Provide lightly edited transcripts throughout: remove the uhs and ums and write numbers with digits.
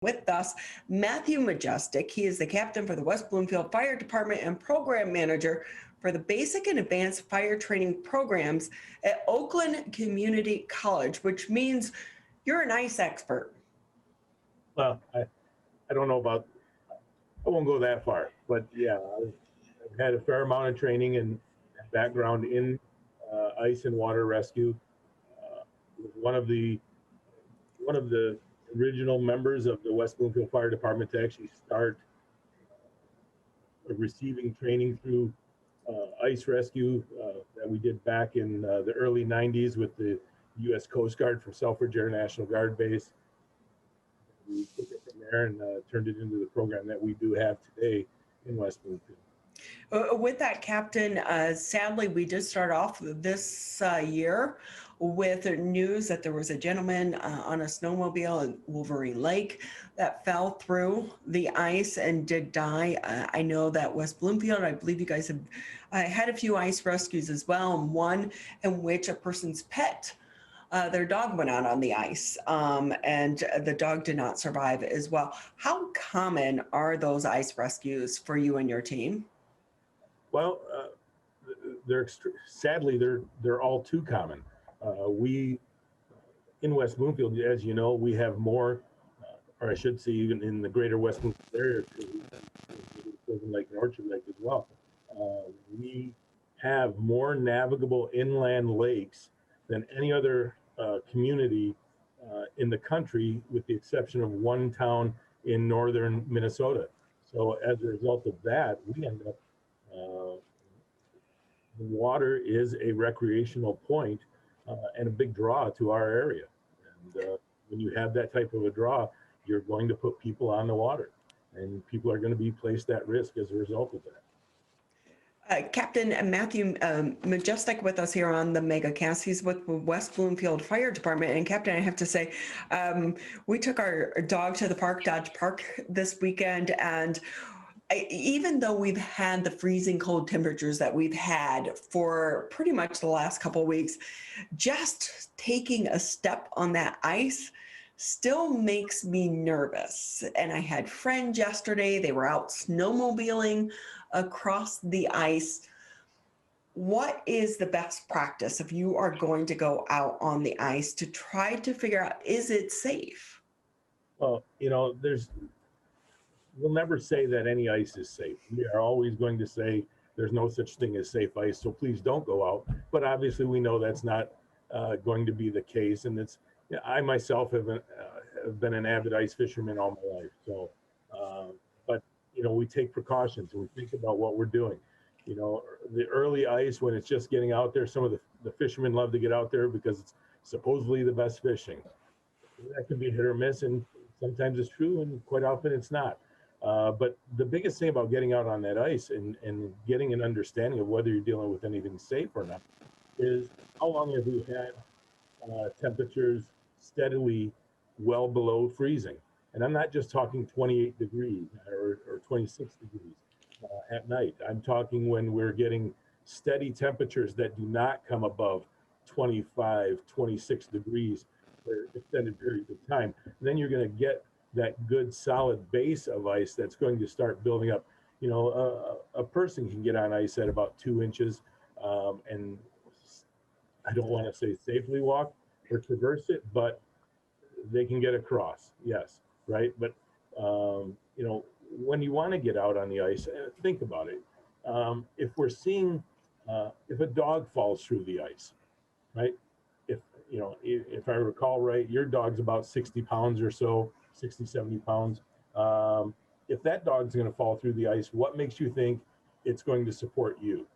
With us, Matthew Majestic. He is the captain for the West Bloomfield Fire Department and program manager for the basic and advanced fire training programs at Oakland Community College, which means you're an ice expert. Well, I don't know about, I won't go that far, but yeah, I've had a fair amount of training and background in ice and water rescue. One of the original members of the West Bloomfield Fire Department to actually start receiving training through ice rescue that we did back in the early 90s with the U.S. Coast Guard from Selfridge Air National Guard Base. We took it from there and turned it into the program that we do have today in West Bloomfield. With that, Captain, sadly, we did start off this year with news that there was a gentleman on a snowmobile in Wolverine Lake that fell through the ice and did die. I know that West Bloomfield, I believe you guys have had a few ice rescues as well, and one in which a person's pet, their dog went out on the ice, and the dog did not survive as well. How common are those ice rescues for you and your team? Well, sadly, they're all too common. We, in West Bloomfield, as you know, we have more, or I should say even in the greater West Bloomfield area, Lake and Orchard Lake as well. We have more navigable inland lakes than any other community in the country, with the exception of one town in northern Minnesota. So as a result of that, we end up, the water is a recreational point and a big draw to our area. And when you have that type of a draw, you're going to put people on the water, and people are going to be placed at risk as a result of that. Captain Matthew Majestic with us here on the Mega Cast. He's with the West Bloomfield Fire Department. And Captain, I have to say, we took our dog to the park, Dodge Park, this weekend, and even though we've had the freezing cold temperatures that we've had for pretty much the last couple of weeks, just taking a step on that ice still makes me nervous. And I had friends yesterday, they were out snowmobiling across the ice. What is the best practice if you are going to go out on the ice to try to figure out, is it safe? Well, you know, we'll never say that any ice is safe. We are always going to say there's no such thing as safe ice, so please don't go out. But obviously we know that's not going to be the case. And I myself have been an avid ice fisherman all my life. So, but you know, we take precautions and we think about what we're doing. You know, the early ice, when it's just getting out there, some of the fishermen love to get out there because it's supposedly the best fishing. That can be hit or miss, and sometimes it's true and quite often it's not. But the biggest thing about getting out on that ice and getting an understanding of whether you're dealing with anything safe or not is how long have we had temperatures steadily well below freezing. And I'm not just talking 28 degrees or 26 degrees at night. I'm talking when we're getting steady temperatures that do not come above 25, 26 degrees for extended periods of time. Then you're going to get that good solid base of ice that's going to start building up. You know, a person can get on ice at about 2 inches and I don't want to say safely walk or traverse it, but they can get across, yes, right? But, you know, when you want to get out on the ice, think about it. If we're seeing, if a dog falls through the ice, right? If I recall right, your dog's about 60 pounds or so, 60, 70 pounds. If that dog's going to fall through the ice, what makes you think it's going to support you?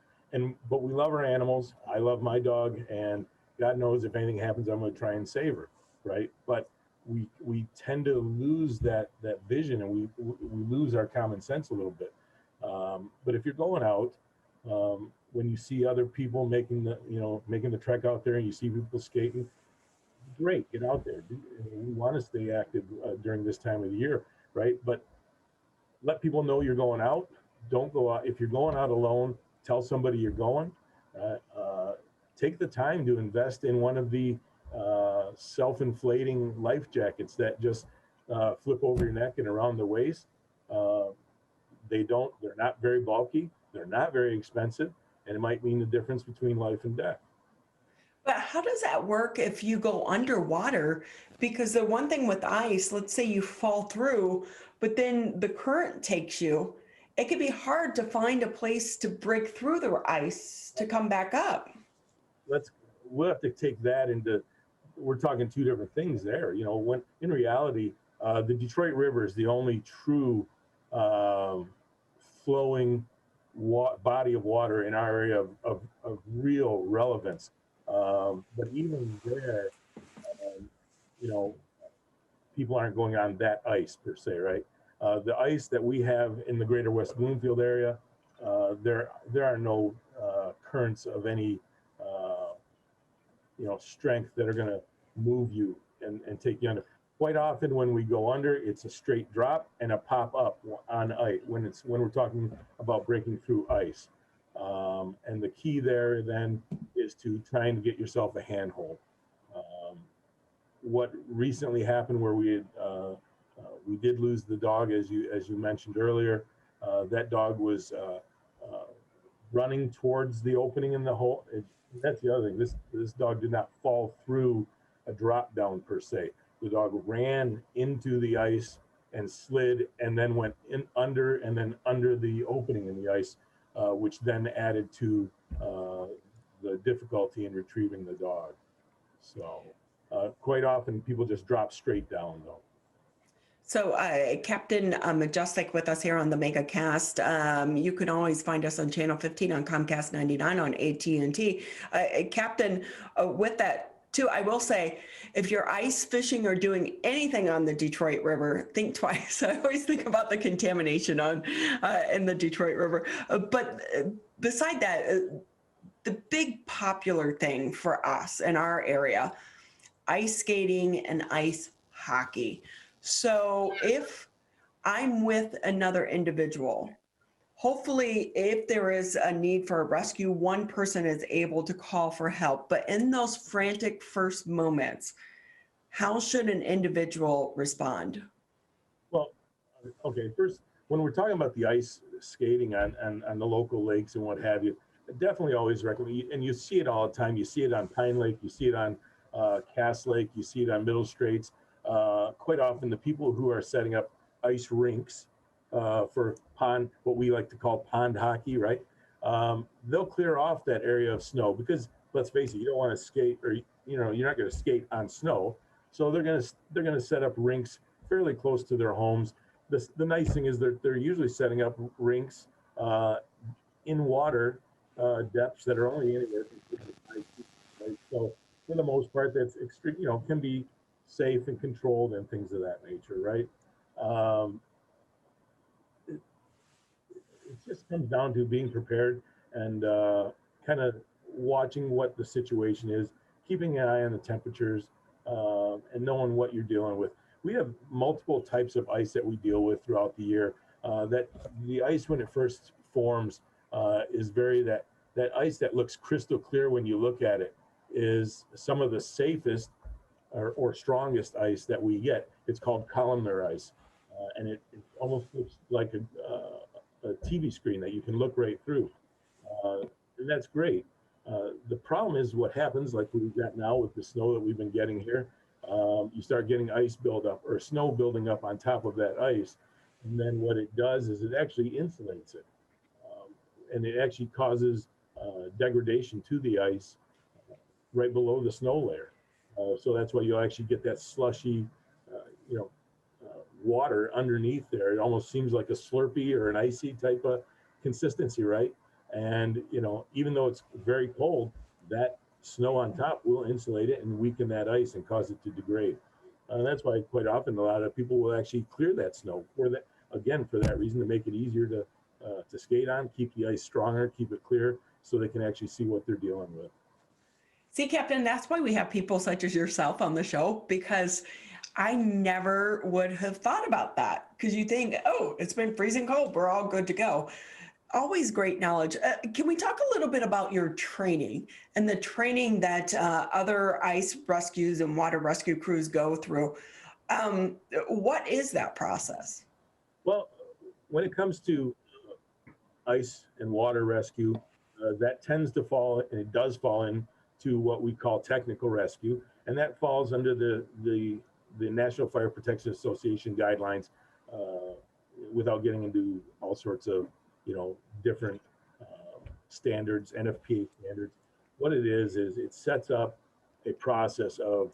But we love our animals. I love my dog, and God knows if anything happens, I'm going to try and save her, right? But we tend to lose that vision, and we lose our common sense a little bit. But if you're going out, when you see other people making the trek out there, and you see people skating, great, get out there. We want to stay active during this time of the year, right? But let people know you're going out. Don't go out. If you're going out alone, tell somebody you're going. Take the time to invest in one of the self-inflating life jackets that just flip over your neck and around the waist. Uh, they're not very bulky, they're not very expensive, and it might mean the difference between life and death. But how does that work if you go underwater? Because the one thing with ice, let's say you fall through, but then the current takes you, it can be hard to find a place to break through the ice to come back up. We'll have to take that into, we're talking two different things there. You know, when in reality, the Detroit River is the only true flowing body of water in our area of real relevance. But even there, you know, people aren't going on that ice per se, right? The ice that we have in the greater West Bloomfield area, there are no currents of any strength that are going to move you and take you under. Quite often when we go under, it's a straight drop and a pop up on ice when we're talking about breaking through ice. And the key there then is to try and get yourself a handhold. What recently happened where we did lose the dog, as you mentioned earlier. That dog was running towards the opening in the hole. That's the other thing. This dog did not fall through a drop down per se. The dog ran into the ice and slid, and then went in under, and then under the opening in the ice, which then added to the difficulty in retrieving the dog. So quite often people just drop straight down though. So Captain Majestic with us here on the Mega Cast. You can always find us on Channel 15 on Comcast 99 on AT&T. Captain, with that too, I will say, if you're ice fishing or doing anything on the Detroit River, think twice. I always think about the contamination in the Detroit River. But beside that, the big popular thing for us in our area, ice skating and ice hockey. So if I'm with another individual, hopefully if there is a need for a rescue, one person is able to call for help. But in those frantic first moments, how should an individual respond? Well, okay, first, when we're talking about the ice skating on the local lakes and what have you, I definitely always recommend, and you see it all the time. You see it on Pine Lake, you see it on Cass Lake, you see it on Middle Straits. Quite often the people who are setting up ice rinks for what we like to call pond hockey, right? They'll clear off that area of snow because, let's face it, you don't want to skate, or you're not going to skate on snow. So they're going to set up rinks fairly close to their homes. The nice thing is they're usually setting up rinks in water depths that are only anywhere from 5 feet, right? So for the most part, that's extreme, can be safe and controlled and things of that nature, right? It just comes down to being prepared and kind of watching what the situation is, keeping an eye on the temperatures, and knowing what you're dealing with. We have multiple types of ice that we deal with throughout the year. That the ice, when it first forms, is that ice that looks crystal clear when you look at it is some of the safest or strongest ice that we get. It's called columnar ice, and it almost looks like a TV screen that you can look right through, and that's great. The problem is what happens, like we've got now with the snow that we've been getting here. You start getting ice buildup or snow building up on top of that ice, and then what it does is it actually insulates it, and it actually causes degradation to the ice right below the snow layer. So that's why you'll actually get that slushy, water underneath there. It almost seems like a Slurpee or an icy type of consistency, right? And even though it's very cold, that snow on top will insulate it and weaken that ice and cause it to degrade. That's why quite often a lot of people will actually clear that snow for that reason, to make it easier to skate on, keep the ice stronger, keep it clear, so they can actually see what they're dealing with. See, Captain, that's why we have people such as yourself on the show, because I never would have thought about that. Because you think, oh, it's been freezing cold, we're all good to go. Always great knowledge. Can we talk a little bit about your training and the training that other ice rescues and water rescue crews go through? What is that process? Well, when it comes to ice and water rescue, that tends to fall, and it does fall into what we call technical rescue, and that falls under the National Fire Protection Association guidelines, without getting into all sorts of, different standards, NFPA standards. What it is it sets up a process of,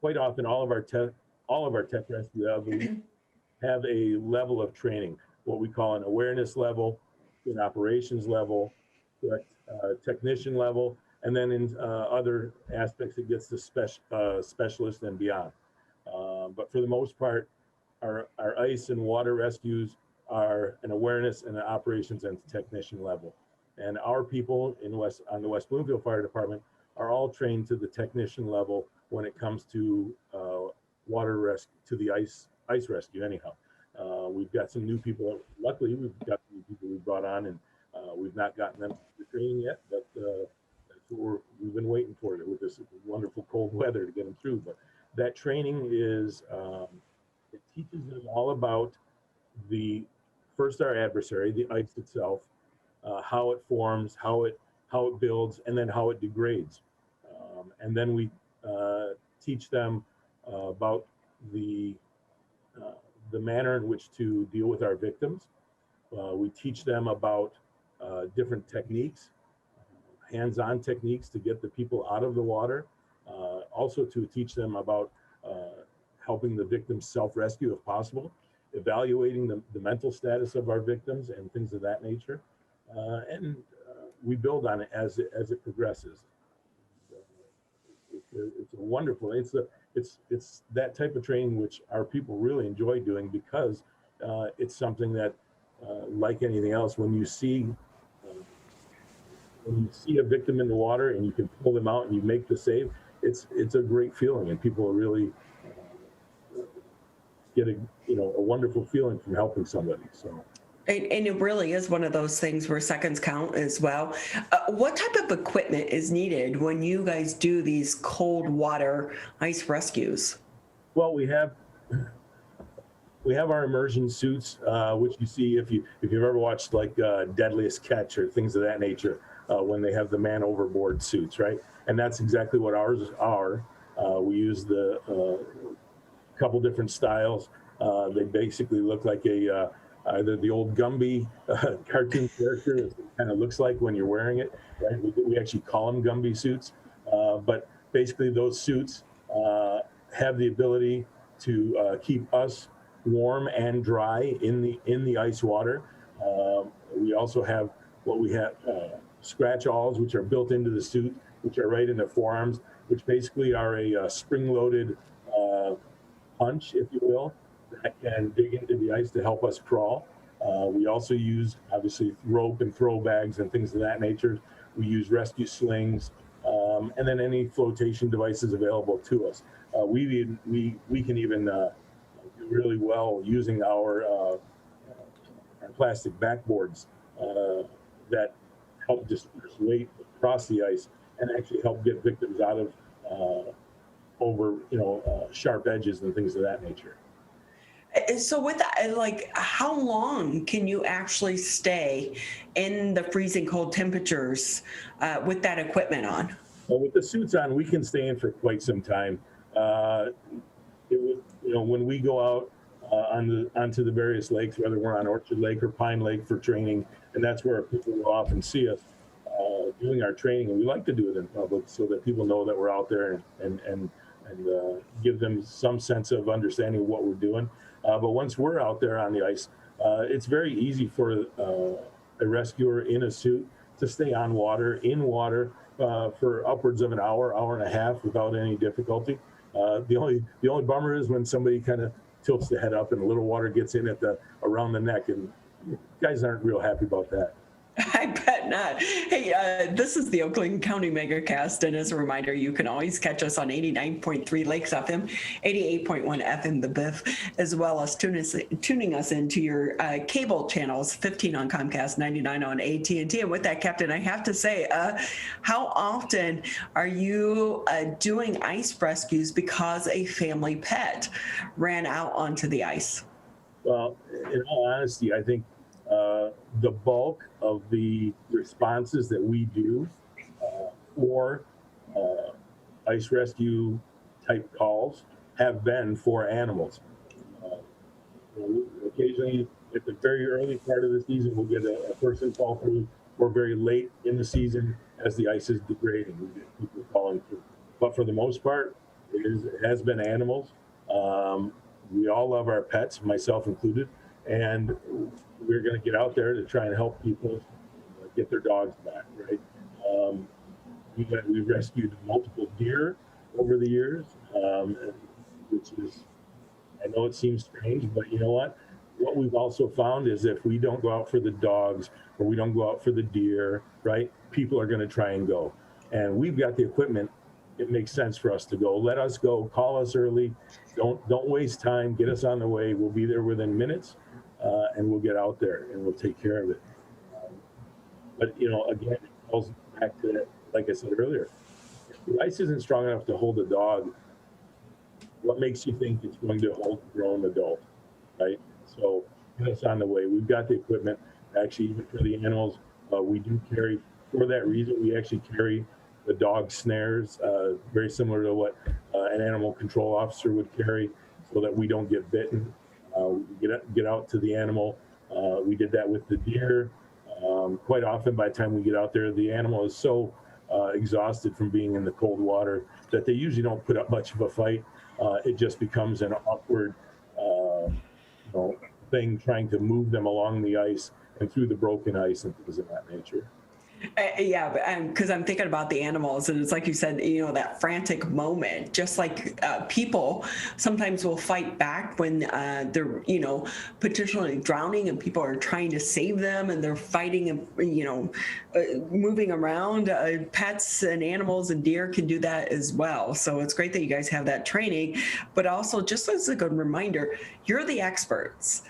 quite often all of our tech rescue have a level of training, what we call an awareness level, an operations level, correct, technician level, and then in other aspects it gets to specialist and beyond. But for the most part, our ice and water rescues are an awareness and an operations and technician level. And our people on the West Bloomfield Fire Department are all trained to the technician level when it comes to water rescue, to the ice rescue anyhow. We've got some new people. Luckily, we've got some new people we brought on, and we've not gotten them to training yet, but that's what we've been waiting for with this wonderful cold weather to get them through. But that training is, it teaches them all about our adversary, the ice itself, how it forms, how it builds, and then how it degrades. And then we teach them about the manner in which to deal with our victims. We teach them about different techniques, hands-on techniques to get the people out of the water. Also to teach them about helping the victims self-rescue if possible, evaluating the mental status of our victims and things of that nature. And we build on it as it progresses. It's a wonderful, it's that type of training which our people really enjoy doing, because it's something that, like anything else, when you see a victim in the water and you can pull them out and you make the save, it's a great feeling, and people really get a wonderful feeling from helping somebody. So. And it really is one of those things where seconds count as well. What type of equipment is needed when you guys do these cold water ice rescues? Well, we have our immersion suits, which you see if you've ever watched like Deadliest Catch or things of that nature, when they have the man overboard suits, right? And that's exactly what ours are. We use the couple different styles. They basically look like either the old Gumby cartoon character, it kind of looks like when you're wearing it, right? We actually call them Gumby suits, but basically those suits have the ability to keep us warm and dry in the ice water. We also have scratch-alls, which are built into the suit, which are right in the forearms, which basically are a spring-loaded punch, if you will, that can dig into the ice to help us crawl. We also use, obviously, rope and throw bags and things of that nature. We use rescue slings, and then any flotation devices available to us. We can even do really well using our plastic backboards that help disperse weight across the ice and actually help get victims out of over sharp edges and things of that nature. So with that, like, how long can you actually stay in the freezing cold temperatures with that equipment on? Well, with the suits on, we can stay in for quite some time. When we go out onto the various lakes, whether we're on Orchard Lake or Pine Lake for training, and that's where people will often see us doing our training, and we like to do it in public so that people know that we're out there and give them some sense of understanding of what we're doing. But once we're out there on the ice, it's very easy for a rescuer in a suit to stay in water for upwards of an hour and a half without any difficulty. The only bummer is when somebody kind of tilts the head up and a little water gets in around the neck, and guys aren't real happy about that. I bet not. Hey, this is the Oakland County MegaCast, and as a reminder, you can always catch us on 89.3 Lakes FM, 88.1 FM The Biff, as well as tuning us into your cable channels, 15 on Comcast, 99 on AT&T. And with that, Captain, I have to say, how often are you doing ice rescues because a family pet ran out onto the ice? Well, in all honesty, I think the bulk of the responses that we do for ice rescue type calls have been for animals. Occasionally, at the very early part of the season, we'll get a person call through, or very late in the season as the ice is degrading, we get people calling through. But for the most part, it has been animals. We all love our pets, myself included, and we're going to get out there to try and help people get their dogs back, right? We've rescued multiple deer over the years, which is, I know it seems strange, but you know what? What we've also found is if we don't go out for the dogs or we don't go out for the deer, right, people are going to try and go. And we've got the equipment. It makes sense for us to go. Let us go. Call us early. Don't waste time. Get us on the way. We'll be there within minutes, and we'll get out there and we'll take care of it. But you know, again, it calls back to, like I said earlier, if the ice isn't strong enough to hold a dog, what makes you think it's going to hold a grown adult, right? So get us on the way. We've got the equipment. Actually, even for the animals, we do carry. For that reason, we actually carry the dog snares, very similar to what an animal control officer would carry, so that we don't get bitten. We get out to the animal. We did that with the deer. Quite often, by the time we get out there, the animal is so exhausted from being in the cold water that they usually don't put up much of a fight. It just becomes an awkward thing trying to move them along the ice and through the broken ice and things of that nature. Yeah, because I'm thinking about the animals, and it's like you said, you know, that frantic moment, just like people sometimes will fight back when they're, you know, potentially drowning and people are trying to save them and they're fighting and, you know, moving around. Pets and animals and deer can do that as well. So it's great that you guys have that training, but also just as a good reminder, you're the experts.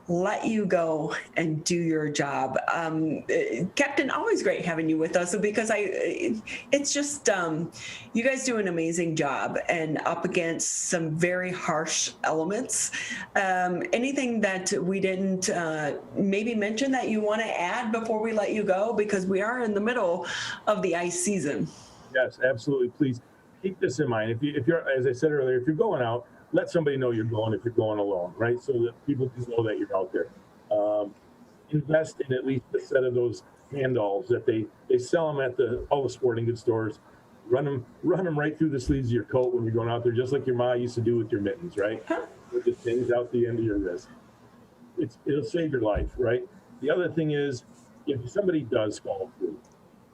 Let you go and do your job. Captain, always great having you with us because it's just, you guys do an amazing job and up against some very harsh elements. Anything that we didn't maybe mention that you want to add before we let you go? Because we are in the middle of the ice season. Yes, absolutely. Please keep this in mind. If you're, as I said earlier, if you're going out, let somebody know you're going if you're going alone, right? So that people can know that you're out there. Invest in at least a set of those hand dolls that they sell them at all the sporting goods stores. Run them right through the sleeves of your coat when you're going out there, just like your ma used to do with your mittens, right? With the things out the end of your wrist. It'll save your life, right? The other thing is, if somebody does fall through,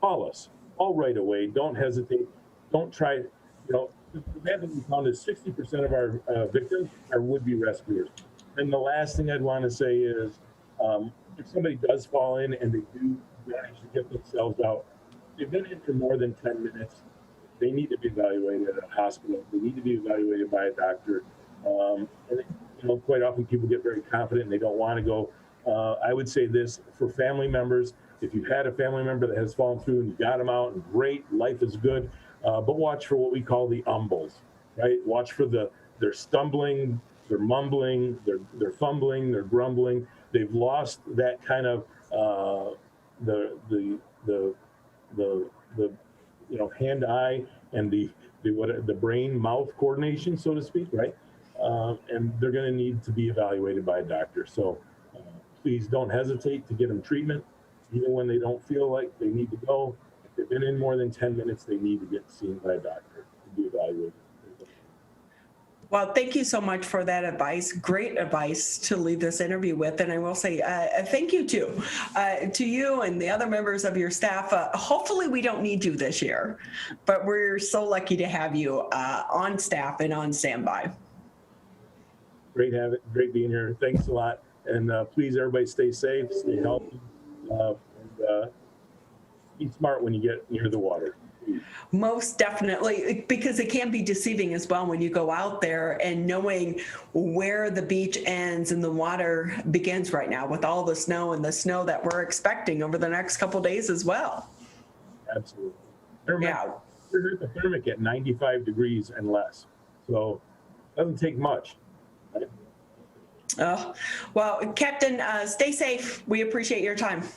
call us. Call right away. Don't hesitate. Don't try, you know, the bad thing we found is 60% of our victims are would-be rescuers. And the last thing I'd want to say is, if somebody does fall in and they do manage to get themselves out, they've been in for more than 10 minutes, they need to be evaluated at a hospital. They need to be evaluated by a doctor. And you know, quite often people get very confident and they don't want to go. I would say this for family members: if you've had a family member that has fallen through and you got them out, and great, life is good. But watch for what we call the umbles, right? Watch for they're stumbling, they're mumbling, they're fumbling, they're grumbling. They've lost that kind of the you know, hand-eye and the brain-mouth coordination, so to speak, right? And they're going to need to be evaluated by a doctor. So please don't hesitate to get them treatment, even when they don't feel like they need to go. If they've been in more than 10 minutes, they need to get seen by a doctor to be evaluated. Well, thank you so much for that advice. Great advice to leave this interview with. And I will say thank you to you and the other members of your staff. Hopefully we don't need you this year, but we're so lucky to have you on staff and on standby. Great having it. Great being here. Thanks a lot. And please, everybody, stay safe, stay healthy. be smart when you get near the water. Most definitely, because it can be deceiving as well when you go out there and knowing where the beach ends and the water begins right now with all the snow and the snow that we're expecting over the next couple days as well. Absolutely. Yeah. Here's the thermic at 95 degrees and less. So it doesn't take much. Right? Well, Captain, stay safe. We appreciate your time.